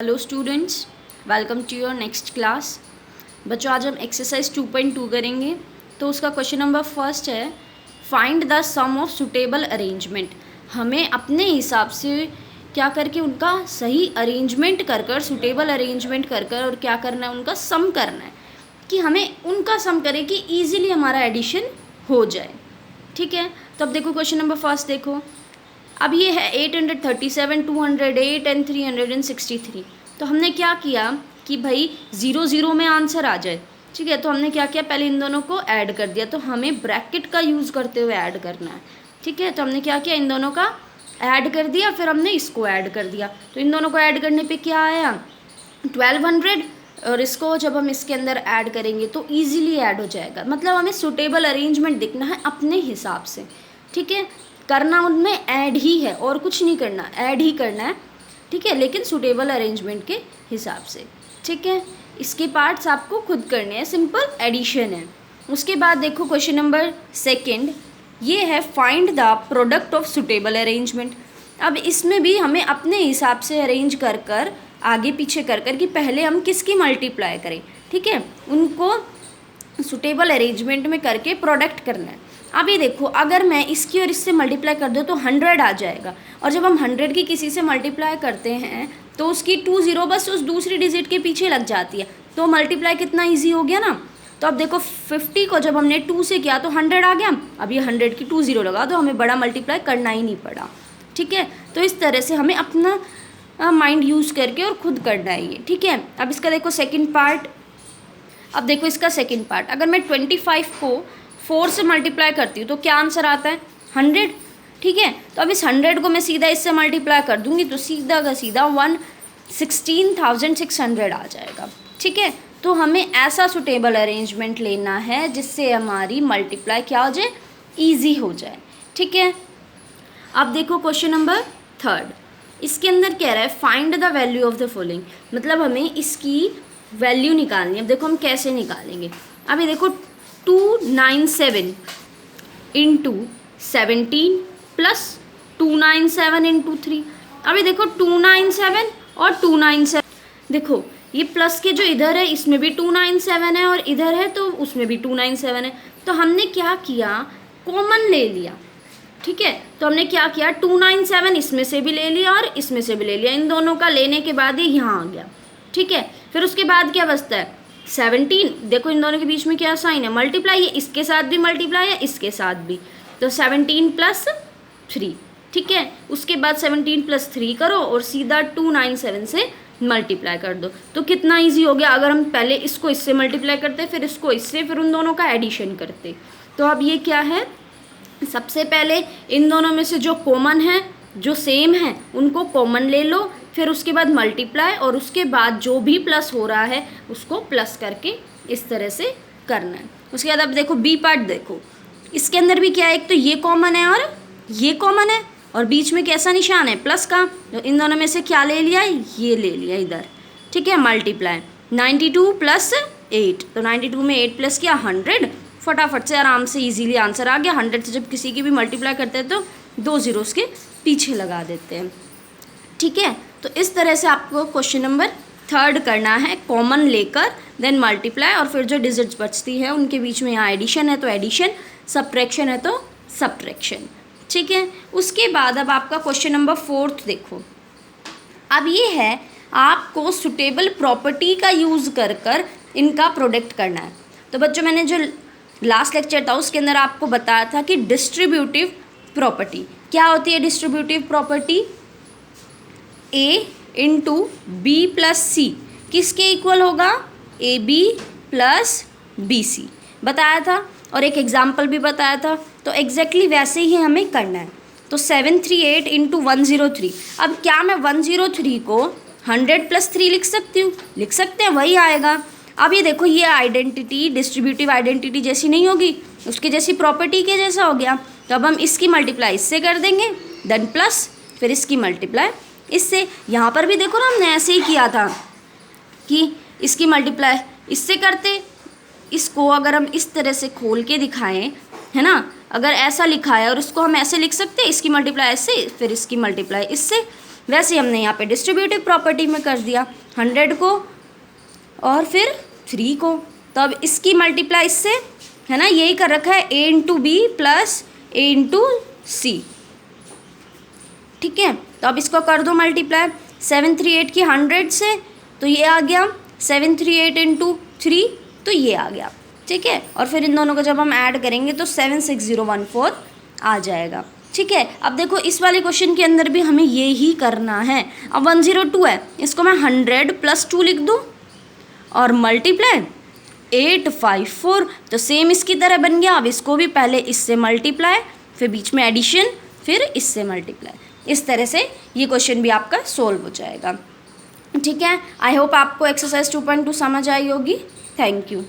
Hello students, welcome to your next class. बच्चों, आज हम एक्सरसाइज 2.2 करेंगे। तो उसका क्वेश्चन नंबर फर्स्ट है, find the sum of suitable arrangement. हमें अपने हिसाब से क्या करके उनका सही अरेंजमेंट कर कर, सुटेबल अरेंजमेंट कर कर और क्या करना है, उनका सम करना है कि हमें उनका सम करें कि ईजिली हमारा एडिशन हो जाए। ठीक है, तो अब देखो क्वेश्चन नंबर फर्स्ट देखो। अब ये है 837, 208 एंड 363। तो हमने क्या किया कि भाई 0 0 में आंसर आ जाए। ठीक है, तो हमने क्या किया, पहले इन दोनों को ऐड कर दिया। तो हमें ब्रैकेट का यूज़ करते हुए ऐड करना है। ठीक है, तो हमने क्या किया, इन दोनों का ऐड कर दिया, फिर हमने इसको ऐड कर दिया। तो इन दोनों को ऐड करने पे क्या आया, 1200। और इसको जब हम इसके अंदर ऐड करेंगे तो ईजिली ऐड हो जाएगा। मतलब हमें सुटेबल अरेंजमेंट दिखना है अपने हिसाब से। ठीक है, करना उनमें ऐड ही है और कुछ नहीं करना, ऐड ही करना है। ठीक है, लेकिन सुटेबल अरेंजमेंट के हिसाब से। ठीक है, इसके पार्ट्स आपको खुद करने हैं, सिंपल एडिशन है। उसके बाद देखो क्वेश्चन नंबर सेकंड, ये है find the product of suitable arrangement. अब इसमें भी हमें अपने हिसाब से अरेंज कर कर, आगे पीछे कर कर कि पहले हम किसकी मल्टीप्लाई करें। ठीक है, उनको सुटेबल अरेंजमेंट में करके प्रोडक्ट करना है। अब ये देखो, अगर मैं इसकी और इससे मल्टीप्लाई कर दूँ तो 100 आ जाएगा। और जब हम 100 की किसी से मल्टीप्लाई करते हैं तो उसकी 2 0 बस उस दूसरी डिजिट के पीछे लग जाती है। तो मल्टीप्लाई कितना ईजी हो गया ना। तो अब देखो 50 को जब हमने 2 से किया तो 100 आ गया। अब ये 100 की 2 0 लगा, तो हमें बड़ा मल्टीप्लाई करना ही नहीं पड़ा। ठीक है, तो इस तरह से हमें अपना माइंड यूज़ करके और खुद करना है ये। ठीक है, अब इसका देखो सेकेंड पार्ट। अब देखो इसका सेकेंड पार्ट, अगर मैं 25 को 4 से मल्टीप्लाई करती हूँ तो क्या आंसर आता है, 100। ठीक है, तो अब इस 100 को मैं सीधा इससे मल्टीप्लाई कर दूँगी तो सीधा का सीधा 116,600 आ जाएगा। ठीक है, तो हमें ऐसा सुटेबल अरेंजमेंट लेना है जिससे हमारी मल्टीप्लाई क्या हो जाए, ईजी हो जाए। ठीक है, अब देखो क्वेश्चन नंबर थर्ड, इसके अंदर कह रहा है find the value of the following. मतलब हमें इसकी वैल्यू निकालनी है। अब देखो हम कैसे निकालेंगे। अभी देखो 297 इंटू 17 प्लस 297 इंटू 3। अभी देखो 297 और 297, देखो ये प्लस के जो इधर है इसमें भी 297 है और इधर है तो उसमें भी 297 है। तो हमने क्या किया, कॉमन ले लिया। ठीक है, तो हमने क्या किया, 297 इसमें से भी ले लिया और इसमें से भी ले लिया। इन दोनों का लेने के बाद ही यहाँ आ गया। ठीक है, फिर उसके बाद क्या बचता है, 17। देखो इन दोनों के बीच में क्या साइन है, मल्टीप्लाई है, इसके साथ भी मल्टीप्लाई है, इसके साथ भी। तो 17 प्लस 3। ठीक है, उसके बाद 17 प्लस 3 करो और सीधा 297 से मल्टीप्लाई कर दो। तो कितना ईजी हो गया। अगर हम पहले इसको इससे मल्टीप्लाई करते, फिर इसको इससे, फिर उन दोनों का एडिशन करते। तो अब ये क्या है, सबसे पहले इन दोनों में से जो कॉमन है, जो सेम है, उनको कॉमन ले लो। फिर उसके बाद मल्टीप्लाई और उसके बाद जो भी प्लस हो रहा है उसको प्लस करके इस तरह से करना है। उसके बाद अब देखो बी पार्ट, देखो इसके अंदर भी क्या है, एक तो ये कॉमन है और ये कॉमन है और बीच में कैसा निशान है, प्लस का। तो इन दोनों में से क्या ले लिया, ये ले लिया इधर। ठीक है, मल्टीप्लाई 92 प्लस 8। तो 92 में 8 प्लस किया 100। फटाफट से आराम से इजीली आंसर आ गया। 100 से जब किसी की भी मल्टीप्लाई करते हैं तो 2 zeros के पीछे लगा देते हैं। ठीक है, तो इस तरह से आपको क्वेश्चन नंबर थर्ड करना है, कॉमन लेकर देन मल्टीप्लाई और फिर जो डिजिट्स बचती है उनके बीच में यहाँ एडिशन है तो एडिशन, सब्ट्रैक्शन है तो सब्ट्रैक्शन। ठीक है, उसके बाद अब आपका क्वेश्चन नंबर फोर्थ देखो। अब ये है, आपको सुटेबल प्रॉपर्टी का यूज़ कर कर इनका प्रोडक्ट करना है। तो बच्चों, मैंने जो लास्ट लेक्चर था उसके अंदर आपको बताया था कि डिस्ट्रीब्यूटिव प्रॉपर्टी क्या होती है। Distributive property A into B plus C किसके इक्वल होगा, A B plus B C बताया था और एक एग्जाम्पल भी बताया था। तो एग्जैक्टली वैसे ही हमें करना है। तो 738 इंटू 103। अब क्या मैं 103 को 100 प्लस 3 लिख सकती हूँ, लिख सकते हैं, वही आएगा। अब ये देखो, ये आइडेंटिटी डिस्ट्रीब्यूटिव आइडेंटिटी जैसी नहीं होगी, उसके जैसी प्रॉपर्टी के जैसा हो गया। तो अब हम इसकी मल्टीप्लाई इससे कर देंगे, देन प्लस फिर इसकी मल्टीप्लाई इससे। यहाँ पर भी देखो ना, हमने ऐसे ही किया था कि इसकी मल्टीप्लाई इससे करते। इसको अगर हम इस तरह से खोल के दिखाएं, है ना, अगर ऐसा लिखा है और इसको हम ऐसे लिख सकते हैं, इसकी मल्टीप्लाई ऐसे फिर इसकी मल्टीप्लाई इससे। वैसे हमने यहाँ पे डिस्ट्रीब्यूटिव प्रॉपर्टी में कर दिया 100 को और फिर 3 को। तो अब इसकी मल्टीप्लाई इससे है ना, यही कर रखा है a into B plus a into c. ठीक है, तो अब इसको कर दो मल्टीप्लाई 738 की 100 से, तो ये आ गया 738 इंटू 3, तो ये आ गया। ठीक है, और फिर इन दोनों को जब हम ऐड करेंगे तो 76014 आ जाएगा। ठीक है, अब देखो इस वाले क्वेश्चन के अंदर भी हमें ये ही करना है। अब 102 है, इसको मैं 100 प्लस 2 लिख दूँ और मल्टीप्लाई 854, तो सेम इसकी तरह बन गया। अब इसको भी पहले इससे मल्टीप्लाई, फिर बीच में एडिशन, फिर इससे मल्टीप्लाई। इस तरह से ये क्वेश्चन भी आपका सोल्व हो जाएगा। ठीक है, आई होप आपको एक्सरसाइज 2.2 समझ आई होगी। Thank you.